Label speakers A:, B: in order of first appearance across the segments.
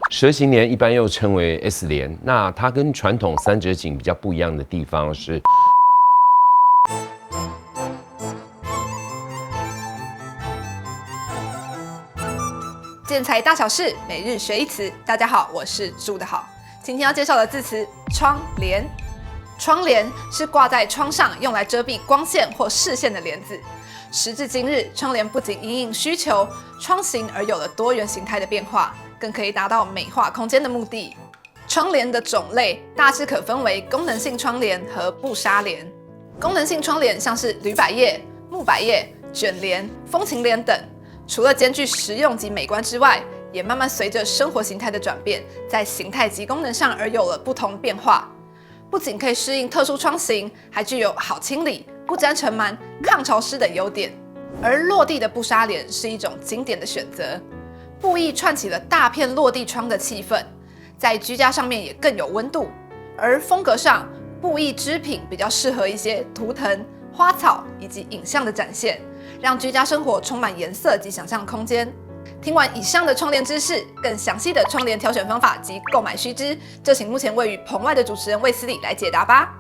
A: 蛇形帘一般又称为 S 帘，那它跟传统三折颈比较不一样的地方是，
B: 建材大小事，每日学一词。大家好，我是住得好。今天要介绍的字词窗帘。窗帘是挂在窗上用来遮蔽光线或视线的帘子。时至今日，窗帘不仅因应需求窗型而有了多元形态的变化，更可以达到美化空间的目的。窗帘的种类大致可分为功能性窗帘和布纱帘。功能性窗帘像是铝百叶、木百叶、卷帘、风琴帘等，除了兼具实用及美观之外，也慢慢随着生活形态的转变，在形态及功能上而有了不同变化。不仅可以适应特殊窗型，还具有好清理、不沾尘螨、抗潮湿等优点。而落地的布纱帘是一种经典的选择，布艺串起了大片落地窗的气氛，在居家上面也更有温度。而风格上，布艺织品比较适合一些图腾、花草以及影像的展现，让居家生活充满颜色及想象空间。听完以上的窗帘知识，更详细的窗帘挑选方法及购买须知，就请目前位于棚外的主持人卫斯理来解答吧。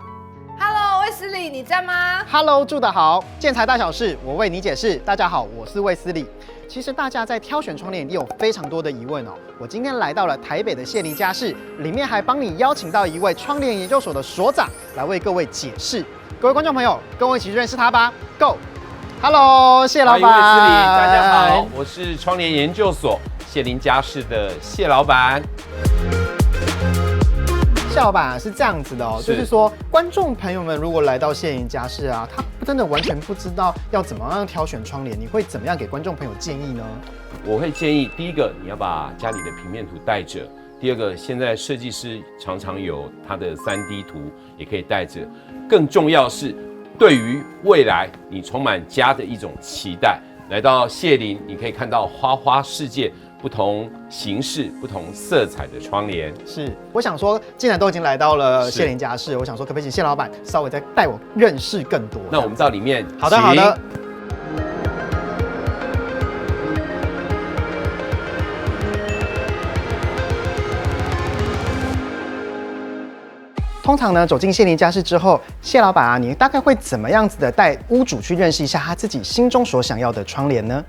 B: Hello， 卫斯理，你在吗
C: ？Hello， 住得好，建材大小事，我为你解释。大家好，我是卫斯理。其实大家在挑选窗帘一定有非常多的疑问哦。我今天来到了台北的谢林家饰，里面还帮你邀请到一位窗帘研究所的所长来为各位解释。各位观众朋友，跟我一起去认识他吧 ！Go！Hello， 谢老板。
A: 卫斯理，大家好，我是窗帘研究所谢林家饰的谢老板。
C: 谢老板是这样子的哦，就是说观众朋友们如果来到谢林家饰啊，他真的完全不知道要怎么样挑选窗帘，你会怎么样给观众朋友建议呢？
A: 我会建议，第一个你要把家里的平面图带着，第二个现在设计师常常有他的3D 图，也可以带着。更重要是，对于未来你充满家的一种期待，来到谢林，你可以看到花花世界。不同形式、不同色彩的窗帘
C: 是，我想说，既然都已经来到了谢林家饰，我想说，可不可以请谢老板稍微再带我认识更多？
A: 那我们到里面。
C: 好的，好的。通常呢，走进谢林家饰之后，谢老板啊，你大概会怎么样子的带屋主去认识一下他自己心中所想要的窗帘呢？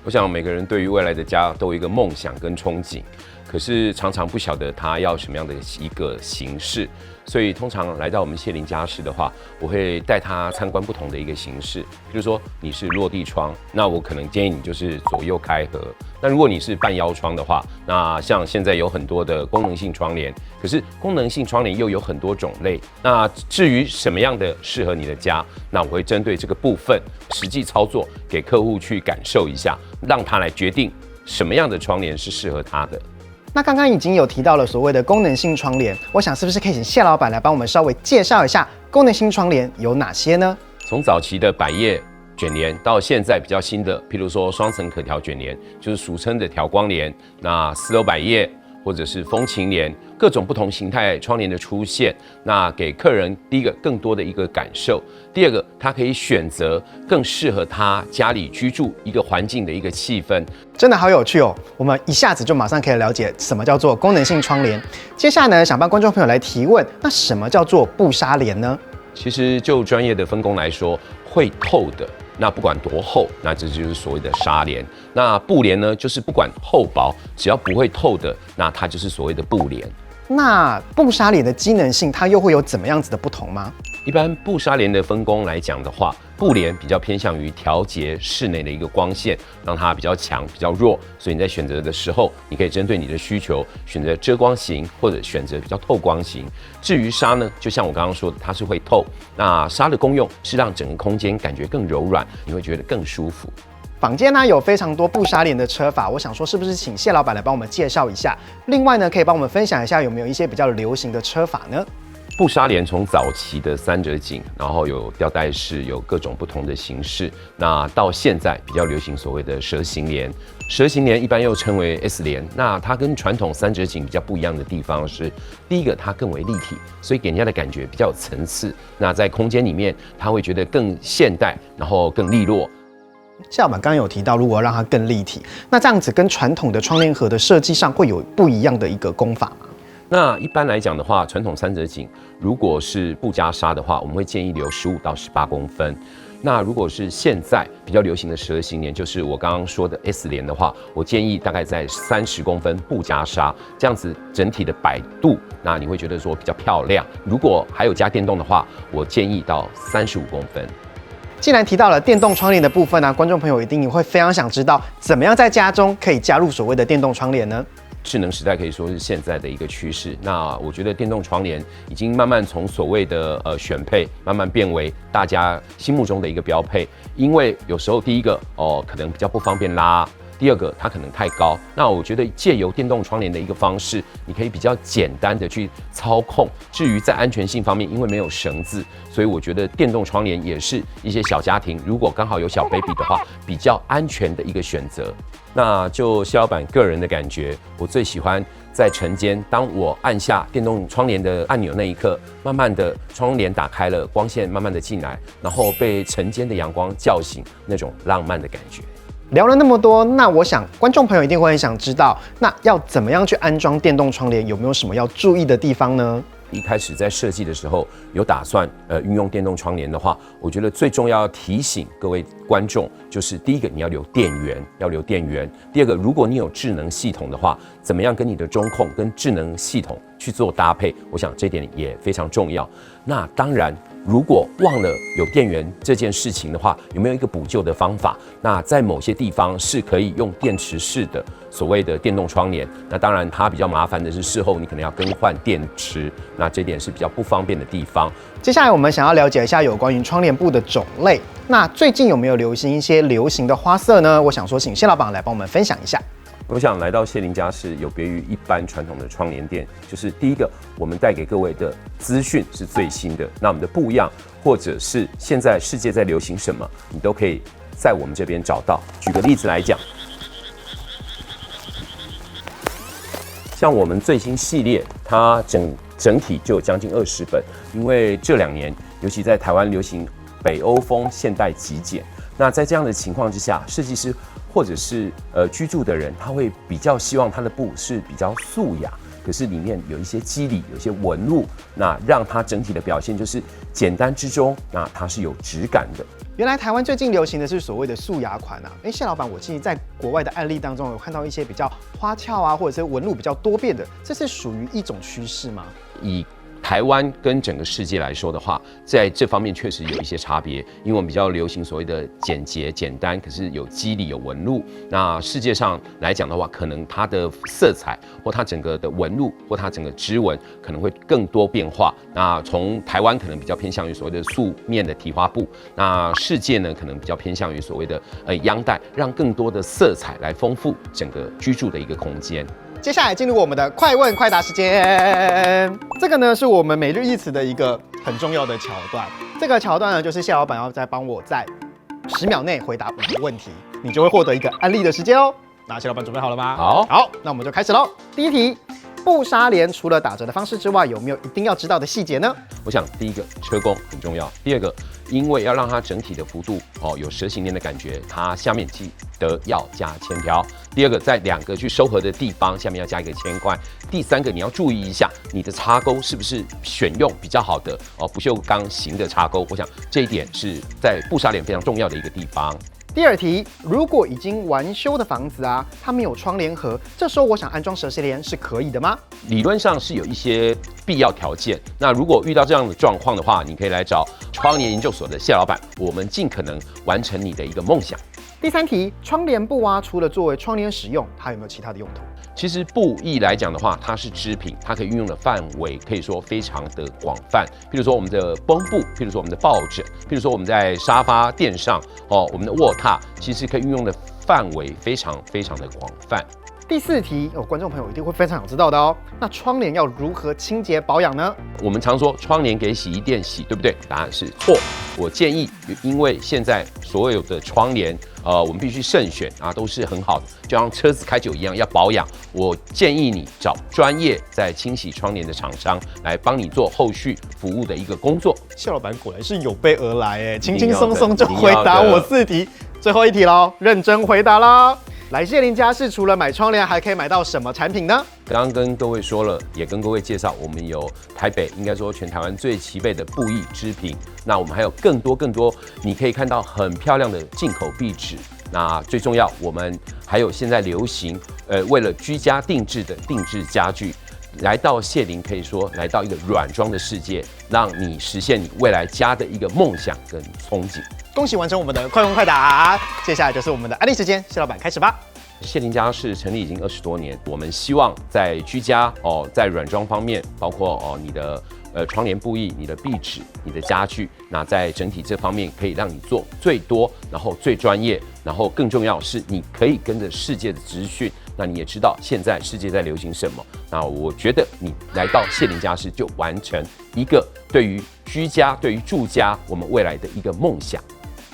A: 我想每个人对于未来的家都有一个梦想跟憧憬，可是常常不晓得他要什么样的一个形式，所以通常来到我们谢林家饰的话，我会带他参观不同的一个形式。比如说你是落地窗，那我可能建议你就是左右开合。那如果你是半腰窗的话，那像现在有很多的功能性窗帘，可是功能性窗帘又有很多种类。那至于什么样的适合你的家，那我会针对这个部分实际操作，给客户去感受一下，让他来决定什么样的窗帘是适合他的。
C: 那刚刚已经有提到了所谓的功能性窗帘，我想是不是可以请谢老板来帮我们稍微介绍一下功能性窗帘有哪些呢？
A: 从早期的百叶卷帘到现在比较新的，譬如说双层可调卷帘，就是俗称的调光帘，那丝绸百叶或者是风琴帘，各种不同形态窗帘的出现，那给客人第一个更多的一个感受，第二个他可以选择更适合他家里居住一个环境的一个气氛。
C: 真的好有趣哦！我们一下子就马上可以了解什么叫做功能性窗帘。接下来呢，想帮观众朋友来提问，那什么叫做布纱帘呢？
A: 其实就专业的分工来说，会透的，那不管多厚，那这就是所谓的纱帘。那布帘呢，就是不管厚薄，只要不会透的，那它就是所谓的布帘。
C: 那布纱帘的机能性，它又会有怎么样子的不同吗？
A: 一般布纱帘的分工来讲的话，布帘比较偏向于调节室内的一个光线，让它比较强、比较弱，所以你在选择的时候，你可以针对你的需求选择遮光型，或者选择比较透光型。至于纱呢，就像我刚刚说的，它是会透。那纱的功用是让整个空间感觉更柔软，你会觉得更舒服。
C: 坊间呢有非常多布纱帘的车法，我想说是不是请谢老板来帮我们介绍一下？另外呢，可以帮我们分享一下有没有一些比较流行的车法呢？
A: 布纱帘从早期的三折颈，然后有吊带式，有各种不同的形式。那到现在比较流行所谓的蛇形帘，蛇形帘一般又称为 S 帘。那它跟传统三折颈比较不一样的地方是，第一个它更为立体，所以给人家的感觉比较有层次。那在空间里面，它会觉得更现代，然后更利落。
C: 谢老板刚刚有提到，如果让它更立体，那这样子跟传统的窗帘盒的设计上会有不一样的一个工法吗？
A: 那一般来讲的话，传统三折颈如果是布加纱的话，我们会建议留15到18公分。那如果是现在比较流行的12型帘，就是我刚刚说的 S 帘的话，我建议大概在30公分布加纱，这样子整体的摆度，那你会觉得说比较漂亮。如果还有加电动的话，我建议到35公分。
C: 既然提到了电动窗帘的部分呢，观众朋友一定会非常想知道，怎么样在家中可以加入所谓的电动窗帘呢？
A: 智能时代可以说是现在的一个趋势。那我觉得电动窗帘已经慢慢从所谓的选配，慢慢变为大家心目中的一个标配。因为有时候第一个可能比较不方便拉，第二个它可能太高。那我觉得借由电动窗帘的一个方式，你可以比较简单的去操控。至于在安全性方面，因为没有绳子，所以我觉得电动窗帘也是一些小家庭如果刚好有小 baby 的话，比较安全的一个选择。那就谢老板个人的感觉，我最喜欢在晨间，当我按下电动窗帘的按钮那一刻，慢慢的窗帘打开了，光线慢慢的进来，然后被晨间的阳光叫醒，那种浪漫的感觉。
C: 聊了那么多，那我想观众朋友一定会很想知道，那要怎么样去安装电动窗帘？有没有什么要注意的地方呢？
A: 一开始在设计的时候有打算运用电动窗帘的话，我觉得最重要提醒各位观众就是第一个你要留电源，第二个如果你有智能系统的话，怎么样跟你的中控跟智能系统去做搭配，我想这点也非常重要。那当然如果忘了有电源这件事情的话，有没有一个补救的方法？那在某些地方是可以用电池式的所谓的电动窗帘，那当然它比较麻烦的是事后你可能要更换电池，那这点是比较不方便的地方。
C: 接下来我们想要了解一下有关于窗帘布的种类。那最近有没有流行一些流行的花色呢？我想说请谢老板来帮我们分享一下。
A: 我想来到谢林家是有别于一般传统的窗帘店，就是第一个，我们带给各位的资讯是最新的，那我们的布样或者是现在世界在流行什么，你都可以在我们这边找到。举个例子来讲，像我们最新系列，它整体就有将近20本，因为这2年，尤其在台湾流行北欧风现代极简，那在这样的情况之下，设计师或者是居住的人，他会比较希望他的布是比较素雅，可是里面有一些肌理，有一些纹路，那让它整体的表现就是简单之中，那它是有质感的。
C: 原来台湾最近流行的是所谓的素雅款啊！谢老板，我记得在国外的案例当中有看到一些比较花俏啊，或者是纹路比较多变的，这是属于一种趋势吗？
A: 以台湾跟整个世界来说的话，在这方面确实有一些差别，因为我们比较流行所谓的简洁简单，可是有肌理有纹路。那世界上来讲的话，可能它的色彩或它整个的纹路或它整个织纹可能会更多变化。那从台湾可能比较偏向于所谓的素面的提花布，那世界呢可能比较偏向于所谓的央带，让更多的色彩来丰富整个居住的一个空间。
C: 接下来进入我们的快问快答时间。这个呢是我们每日一词的一个很重要的桥段。这个桥段呢就是谢老板要再帮我在10秒内回答5个问题，你就会获得一个案例的时间哦。那谢老板准备好了吗？好，那我们就开始喽。第一题，布纱帘除了打折的方式之外，有没有一定要知道的细节呢？
A: 我想第一个车工很重要，第二个因为要让它整体的幅度有蛇形帘的感觉，它下面记得要加铅条。第二个在2个去收合的地方下面要加一个铅块。第3个你要注意一下你的插钩是不是选用比较好的不锈钢型的插钩，我想这一点是在布纱帘非常重要的一个地方。
C: 第2题，如果已经完修的房子啊，它没有窗帘盒，这时候我想安装蛇形帘是可以的吗？
A: 理论上是有一些必要条件。那如果遇到这样的状况的话，你可以来找窗帘研究所的谢老板，我们尽可能完成你的一个梦想。
C: 第3题，窗帘布啊，除了作为窗帘使用，它有没有其他的用途？
A: 其实布艺来讲的话，它是织品，它可以运用的范围可以说非常的广泛。譬如说我们的绷布，譬如说我们的抱枕，譬如说我们在沙发垫上我们的卧榻，其实可以运用的范围非常非常的广泛。
C: 第4题，观众朋友一定会非常想知道的哦。那窗帘要如何清洁保养呢？我
A: 们常说窗帘给洗衣店洗，对不对？答案是错。我建议，因为现在所有的窗帘，我们必须慎选啊，都是很好的，就像车子开久一样要保养。我建议你找专业在清洗窗帘的厂商来帮你做后续服务的一个工作。
C: 谢老板果然是有备而来轻轻松松就回答我4题。最后一题喽，认真回答啦！来谢林家是除了买窗帘，还可以买到什么产品呢？
A: 刚刚跟各位说了，也跟各位介绍，我们有台北，应该说全台湾最齐备的布艺织品。那我们还有更多，你可以看到很漂亮的进口壁纸。那最重要，我们还有现在流行，为了居家定制的定制家具。来到谢林，可以说来到一个软装的世界，让你实现你未来家的一个梦想跟憧憬。
C: 恭喜完成我们的快问快答，接下来就是我们的案例时间，谢老板开始吧。
A: 谢林家是成立已经20多年，我们希望在居家在软装方面，包括你的窗帘布艺、你的壁纸、你的家具，那在整体这方面可以让你做最多，然后最专业，然后更重要是你可以跟着世界的资讯。那你也知道现在世界在流行什么，那我觉得你来到谢林家饰就完成一个对于居家、对于住家我们未来的一个梦想。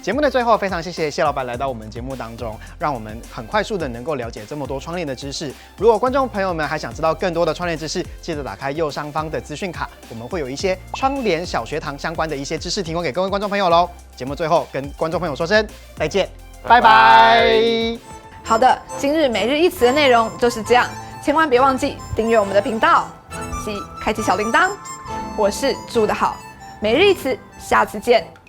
C: 节目的最后，非常谢谢谢老板来到我们节目当中，让我们很快速的能够了解这么多窗帘的知识。如果观众朋友们还想知道更多的窗帘知识，记得打开右上方的资讯卡，我们会有一些窗帘小学堂相关的一些知识提供给各位观众朋友喽。节目最后跟观众朋友说声再见，拜拜。
B: 好的，今日每日一词的内容就是这样，千万别忘记订阅我们的频道及开启小铃铛。我是住得好，每日一词，下次见。